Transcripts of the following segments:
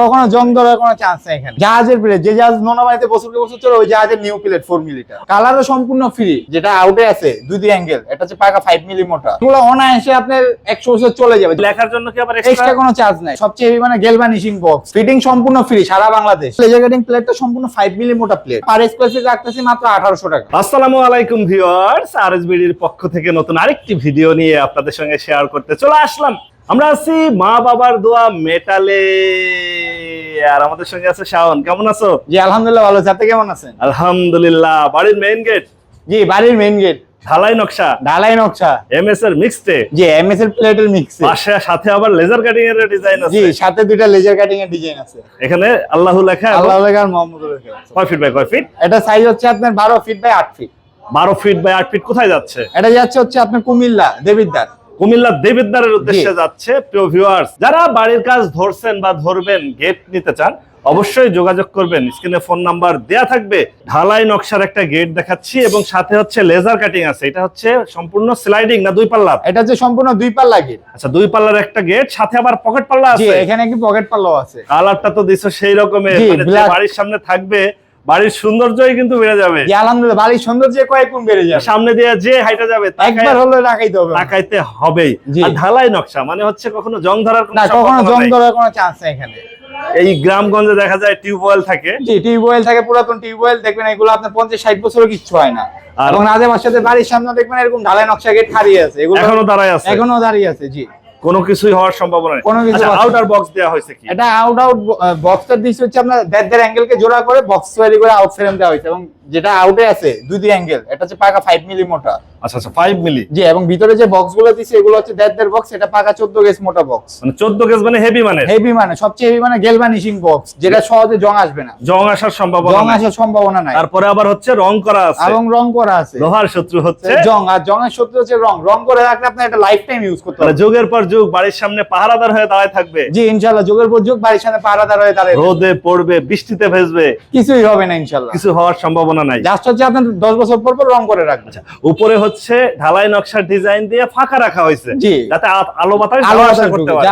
কখনো জং ধরার কোনো চান্স নাই এখানে। জাহাজের প্লেট, যে জাহাজ নোনাবাড়িতে বছর বছর চলে ওই জাহাজের নিউ প্লেট 4 মিলিটার। কালারও সম্পূর্ণ ফ্রি, যেটা আউটে আছে দুই অ্যাঙ্গেল, এটা হচ্ছে পাকা 5 মিলি মোটা। এগুলো অনায়াসে আপনার 100 বছর চলে যাবে। লেখার জন্য কি আবার এক্সট্রা কোনো চার্জ নাই। সবচেয়ে হেভি মানে গ্যালভানিশিং বক্স, ফিটিং সম্পূর্ণ ফ্রি সারা বাংলাদেশ। লেজার কাটিং প্লেটটা সম্পূর্ণ 5 মিলি মোটা প্লেট। পার স্কয়ার ফিট রাখতেছি মাত্র 1800 টাকা। আসসালামু আলাইকুম ভিউয়ার্স, আরএসবিডির পক্ষ থেকে নতুন আরেকটি ভিডিও নিয়ে আপনাদের সঙ্গে শেয়ার করতে চলে আসলাম। আমরা আছি মা বাবার দোয়া মেটালে, আর আমাদের সঙ্গে আছে শাওন। কেমন আছো? জি আলহামদুলিল্লাহ ভালো আছি। আপনি কেমন আছেন? আলহামদুলিল্লাহ। বাড়ির মেইন গেট? জি বাড়ির মেইন গেট। ঢালাই নকশা? ঢালাই নকশা। এমএস এর মিক্সড? জি এমএস এর প্লেটের মিক্স। পাশে সাথে আবার লেজার কাটিং এর ডিজাইন আছে? জি সাথে দুইটা লেজার কাটিং এর ডিজাইন আছে। এখানে আল্লাহু লেখা, আল্লাহু লেখা আর মুহাম্মদুর লেখা। কয় ফিট বাই কয় ফিট? এটা সাইজ হচ্ছে আপনার 12 feet by 8 feet. 12 feet by 8 feet. কোথায় যাচ্ছে এটা? যাচ্ছে হচ্ছে আপনার কুমিল্লা দেবিদ্বার। কুমিল্লা দেবিদ্বারের উদ্দেশ্যে যাচ্ছে। প্রিয় ভিউয়ার্স, যারা বাড়ির কাজ ধরছেন বা ধরবেন, গেট নিতে চান, অবশ্যই যোগাযোগ করবেন। স্ক্রিনে ফোন নাম্বার দেয়া থাকবে। ঢালাই নকশার একটা গেট দেখাচ্ছি এবং সাথে হচ্ছে লেজার কাটিং আছে। এটা হচ্ছে সম্পূর্ণ স্লাইডিং না দুই পাল্লা? এটা হচ্ছে সম্পূর্ণ দুই পাল্লা গেট। আচ্ছা, দুই পাল্লার একটা গেট, সাথে আবার পকেট পাল্লা জি আছে। এখানে কি পকেট পাল্লাও আছে। কালারটা তো দিছো সেই রকমের, মানে যে বাড়ির সামনে থাকবে বাড়ির সৌন্দর্যই কিন্তু বেড়ে যাবে। জি আলহামদুলিল্লাহ, বাড়ির সৌন্দর্য কয়েক গুণ বেড়ে যাবে। সামনে দিয়ে যে হাইটা যাবে একবার হলে তাকাইতে হবে, তাকাইতে হবেই। আর ঢালাই নকশা মানে হচ্ছে কখনো জং ধরার না, কখনো জং ধরার কোনো চান্স নাই এখানে। এই গ্রামগঞ্জে দেখা যায় টিউবওয়েল থাকে। জি টিউবওয়েল থাকে, পুরাতন টিউবওয়েল দেখবেন, এগুলো আপনার 50-60 বছরও কিচ্ছু হয় না। এবং আশেপাশে বাড়ির সামনে দেখবেন এরকম ঢালাই নকশা গেট হারিয়ে আছে, এগুলো এখনো দাঁড়ায় আছে। এখনো দাঁড়িয়ে আছে। জি কোনো কিছুই হওয়ার সম্ভাবনা নেই। আচ্ছা, আউটার বক্স দেওয়া হয়েছে কি? এটা আউট বক্সটা দিয়েছে হচ্ছে আপনার দেড় অ্যাঙ্গেল কে জোড়া করে বক্স তৈরি করে আউট ফ্রেম দেওয়া হয়েছে, এবং যেটা আউটে আছে দুই অ্যাঙ্গেল, এটা হচ্ছে পাকা 5 মিলি মোটা। আচ্ছা আচ্ছা, 5 মিলি। জি, এবং ভিতরে যে বক্সগুলো দিয়েছে এগুলো হচ্ছে দেড় বক্স, এটা পাকা 14 গেজ মোটা বক্স। মানে 14 গেজ মানে হেভি, মানে হেভি, মানে সবচেয়ে হেভি, মানে গ্যালভানিশিং বক্স, যেটা সহজে জং আসবে না। জং আসার সম্ভাবনা নাই। তারপরে আবার হচ্ছে রং করা আছে, এবং রং করা আছে। লোহার শত্রু হচ্ছে জং, আর জংয়ের শত্রু হচ্ছে রং। রং করে রাখলে আপনি এটা লাইফ টাইম ইউজ করতে পারবেন। যুগের পর যুগ বাড়ির সামনে পাহারাদার হয়ে দাঁড়ায় থাকবে। জি ইনশাআল্লাহ, যুগের পর যুগ বাড়ির সামনে পাহারাদার হয়ে দাঁড়ায়। রোদে পড়বে, বৃষ্টিতে ভেজবে, কিছুই হবে না ইনশাআল্লাহ। কিছু হওয়ার সম্ভাবনা নাই। জাস্ট হচ্ছে আপনি 10 বছর পর রং করে রাখবেন। আচ্ছা, উপরে হচ্ছে ঢালাই নকশার ডিজাইন দিয়ে ফাঁকা রাখা হয়েছে, জি, যাতে আলো বাতাস যাওয়া আসা করতে পারে।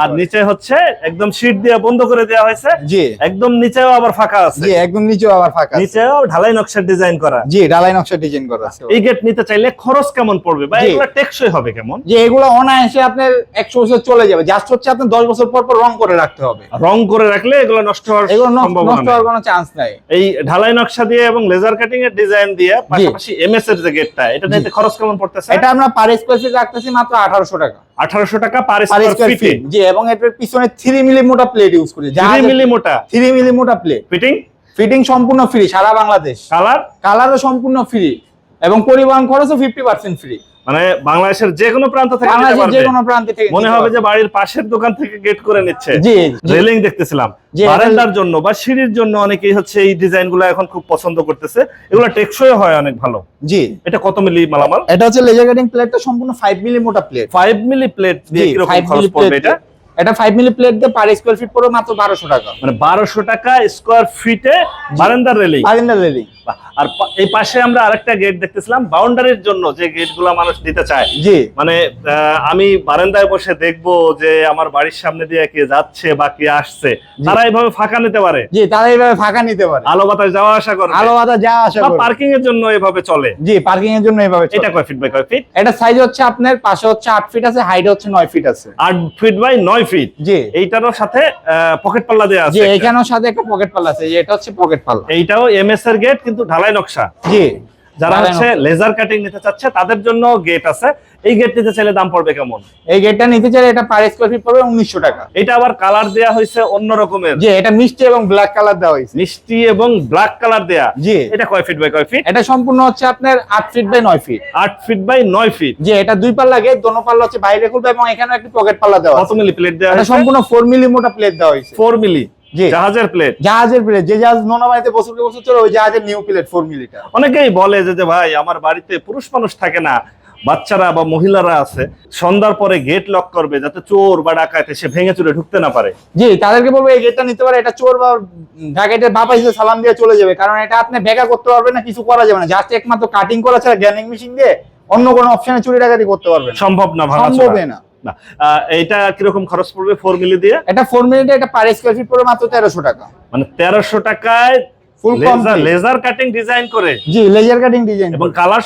আর নিচে হচ্ছে একদম শীট দিয়ে বন্ধ করে দেওয়া হয়েছে। জি, একদম নিচেও আবার ফাঁকা আছে। জি, একদম নিচেও আবার ফাঁকা আছে। নিচেও ঢালাই নকশার ডিজাইন করা। জি, ঢালাই নকশা ডিজাইন করা আছে। এই গেট নিতে চাইলে খরচ কেমন পড়বে বা এগুলো টেকসই হবে কেমন? যে এগুলো অনায়াসে আপনার 100 বছর চলে যাবে। জাস্ট হচ্ছে আপনি 10 বছর পর রং করে রাখতে হবে। রং করে রাখলে এগুলো নষ্ট হওয়ার কোনো চান্স নাই। এই ঢালাই নকশা দিয়ে এবং লেজার কাটিং এর ডিজাইন দিয়ে পাশাপাশি এমএস এর যে গেটটা, এটা নিতে খরচ কেমন পড়তেছে? এটা আমরা পার স্কয়ার ফিট রাখতেছি মাত্র 1800 টাকা। 1800 টাকা পার স্কয়ার ফিট। জি, এবং এটার পিছনে 3 মিলি মোটা প্লেট ইউজ করি। 3 মিলি মোটা? 3 মিলি মোটা প্লেট। ফিটিং সম্পূর্ণ ফ্রি সারা বাংলাদেশ। কালারও সম্পূর্ণ ফ্রি, এবং পরিবহন খরচও 50% ফ্রি। মানে বাংলাদেশের যে কোনো প্রান্ত থেকে নিতে পারবে। যে কোনো প্রান্ত থেকে মনে হবে যে বাড়ির পাশের দোকান থেকে গেট করে নিচ্ছে। জি, রেলিং দেখতেছিলাম বারান্দার জন্য বা সিঁড়ির জন্য, অনেকেই হচ্ছে এই ডিজাইনগুলো এখন খুব পছন্দ করতেছে। এগুলো টেকসই হয় অনেক ভালো। জি, এটা কত মিলি মালামাল? এটা হচ্ছে লেজার কাটিং প্লেটটা সম্পূর্ণ 5 মিলি মোটা প্লেট। 5 মিলি প্লেট দিয়ে কি রকম খরচ পড়বে এটা? এটা 5 মিলি প্লেট দিয়ে পার স্কয়ার ফিট পড়বে মাত্র 1200 টাকা। মানে 1200 টাকা স্কয়ার ফিটে বারান্দার রেলিং। আর এই পাশে আমরা আরেকটা গেট দেখতেছিলাম বাউন্ডারির জন্য, যে গেটগুলো মানুষ দিতে চায়। জি, মানে আমি বারান্দায় বসে দেখবো যে আমার বাড়ির সামনে দিয়ে কে যাচ্ছে বা কে আসছে, তারা এইভাবে ফাঁকা নিতে পারে। জি, তারা এইভাবে ফাঁকা নিতে পারে, আলো বাতাস যাওয়া আসা করে। পার্কিং এর জন্য এভাবে চলে। জি, পার্কিং এর জন্য এইভাবে চলে। এটা কয় ফিট বাই কয় ফিট? এটা সাইজ হচ্ছে আপনার পাশে হচ্ছে 8 ফিট আছে, হাইট হচ্ছে 9 ফিট আছে। 8 ফিট বাই 9 ফিট। জি, এইটারও সাথে পকেট পাল্লা দেয়া আছে। জি, এখানেও সাথে একটা পকেট পাল্লা আছে। এটা হচ্ছে পকেট পাল্লা। এইটাও এমএস এর গেট, কিন্তু ঢালাই নকশা। জি, যারা হচ্ছে লেজার কাটিং নিতে চাচ্ছে তাদের জন্য গেট আছে। এই গেট নিতে চাইলে দাম পড়বে কেমন? এই গেটটা নিতে চাইলে এটা পার স্কয়ার ফিট পড়বে 1900 টাকা। এটা আবার কালার দেয়া হয়েছে অন্য রকমের। জি, এটা মিষ্টি এবং ব্ল্যাক কালার দেওয়া হয়েছে। মিষ্টি এবং ব্ল্যাক কালার দেয়া। জি, এটা কয় ফিট বাই কয় ফিট? এটা সম্পূর্ণ হচ্ছে আপনার 8 feet by 9 feet. 8 feet by 9 feet. জি, এটা দুই পাল্লা গেট, দোনো পাল্লা হচ্ছে বাইরে খুলবে, এবং এখানে একটা পকেট পাল্লা দেওয়া আছে। কত মিলি প্লেট দেওয়া এটা আছে? সম্পূর্ণ 4 মিলি মোটা প্লেট দেওয়া হয়েছে। 4 মিলি? জি, জাহাজের প্লেট। জাহাজের প্লেট, যে জাহাজ নোনাবাড়িতে বছর বছর চলে ওই জাহাজের নিউ প্লেট 4 মিলিটার। অনেকেই বলে যে ভাই আমার বাড়িতে পুরুষ মানুষ থাকে না, বাচ্চারা বা মহিলারা আছে, সন্ধ্যার পরে গেট লক করবে যাতে চোর বা ডাকাত এসে ভেঙে চুরে ঢুকতে না পারে। জি, তাদেরকে বলবো এই গেটটা নিতে পারে। এটা চোর বা ডাকাতের বাবা হিসেবে সালাম দিয়ে চলে যাবে, কারণ এটা আপনি বেকা করতে পারবেন না, কিছু করা যাবে না। জাস্ট একমাত্র কাটিং করা ছাড়া গ্যানিং মেশিন দিয়ে অন্য কোনো অপশনে চুরি ডাকাতি করতে পারবেন। সম্ভব না, সম্ভব না। না এইটা কিরকম খরচ পড়বে 4 মিলি দিয়ে? এটা 4 মিলিতে এটা পার স্কয়ার ফিট পড়বে মাত্র 1300 টাকা। মানে 1300 টাকায় ফুল লেজার কাটিং ডিজাইন করে? জি, লেজার কাটিং ডিজাইন এবং কালার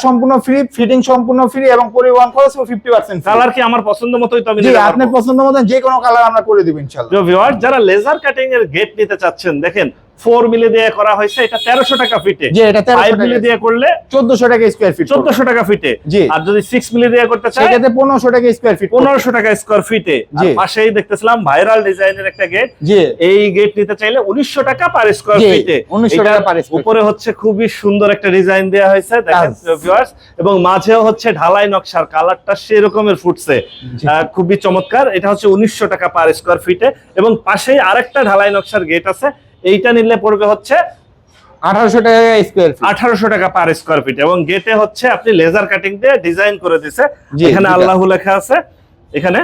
সম্পূর্ণ ফ্রি, ফিটিং সম্পূর্ণ ফ্রি এবং পরিবহন খরচ 50% ফ্রি। কালার কি আমার পছন্দ মতোই তো আমি জি, নিতে পারবো? আপনার পছন্দ মতো যে কোনো কালার আমরা করে দিব ইনশাআল্লাহ। তো ভিউয়ার্স, যারা লেজার কাটিং এর গেট নিতে চাচ্ছেন, দেখেন 4 মিলি দিয়ে করা হয়েছে, এটা 1300 টাকা ফিটে। জি, এটা 1300 5 মিলি দিয়ে করলে 1400 টাকা স্কয়ার ফিট। 1400 টাকা ফিটে। জি। আর যদি 6 মিলি দিয়ে করতে চাই সেক্ষেত্রে 1500 টাকা স্কয়ার ফিট। 1500 টাকা স্কয়ার ফিটে। আর জি। পাশেই দেখতেছিলাম ভাইরাল ডিজাইনের একটা গেট। জি, এই গেট নিতে চাইলে 1900 টাকা পার স্কয়ার জি, ফিটে। 1900 টাকা পার স্কয়ার উপরে হচ্ছে খুবই সুন্দর একটা ডিজাইন দেয়া হয়েছে, দেখেন ভিউয়ার্স, এবং মাঝেও হচ্ছে ঢালাই নকশার কালারটা সেই রকমের ফুটছে, জি। খুবই চমৎকার। এটা হচ্ছে 1900 টাকা পার স্কয়ার ফিটে। এবং পাশেই আরেকটা ঢালাই নকশার গেট আছে, এইটা নিলে পড়বে হচ্ছে 1800 টাকা স্কয়ার ফিট। 1800 টাকা পার স্কয়ার ফিট। এবং গেটে হচ্ছে আপনি লেজার কাটিং দিয়ে ডিজাইন করে দিছে, জি, এখানে দুইটা। আল্লাহু লেখা আছে, এখানে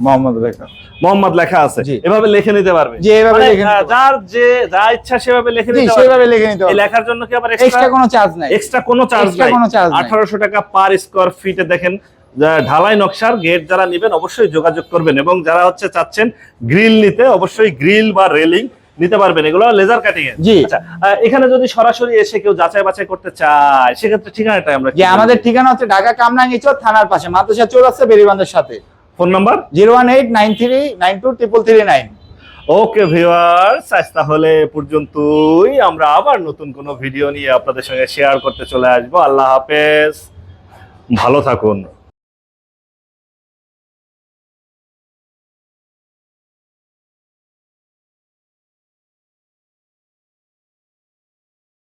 মোহাম্মদ লেখা। মোহাম্মদ লেখা আছে, জি। এভাবে লিখে নিতে পারবে। জি, এভাবে মানে, লিখে নিতে পারবে। যার যে যা ইচ্ছা সেভাবে লিখে জি, নিতে সেভাবে পারবে। লিখে নিতে এই হবে। লেখার জন্য কি আবার এক্সট্রা কোনো চার্জ নাই। এক্সট্রা কোনো চার্জ Extra নাই। কোনো charge নাই। 1800 টাকা পার স্কয়ার ফিটে। দেখেন, ঢালাই নকশার গেট যারা নেবেন অবশ্যই যোগাযোগ করবেন, এবং যারা হচ্ছে চাচ্ছেন গ্রিল নিতে, অবশ্যই গ্রিল বা রেলিং নিতে পারবেন, এগুলো লেজার কাটিং এর। জি। আচ্ছা, এখানে যদি সরাসরি এসে কেউ যাচাই বাছাই করতে চায়, সেক্ষেত্রে ঠিকানাটা আমরা যে আমাদের ঠিকানা হচ্ছে ঢাকা কামরাঙ্গীরচর থানার পাশে মাদ্রাসা চৌরাস্তা বেরিবাঁধের সাথে। Phone number 01893923339। ওকে ভিউয়ার্স, আজ তাহলে এ পর্যন্তই। আমরা আবার নতুন কোনো ভিডিও নিয়ে আপনাদের সঙ্গে শেয়ার করতে চলে আসবো। আল্লাহ হাফেজ, ভালো থাকুন।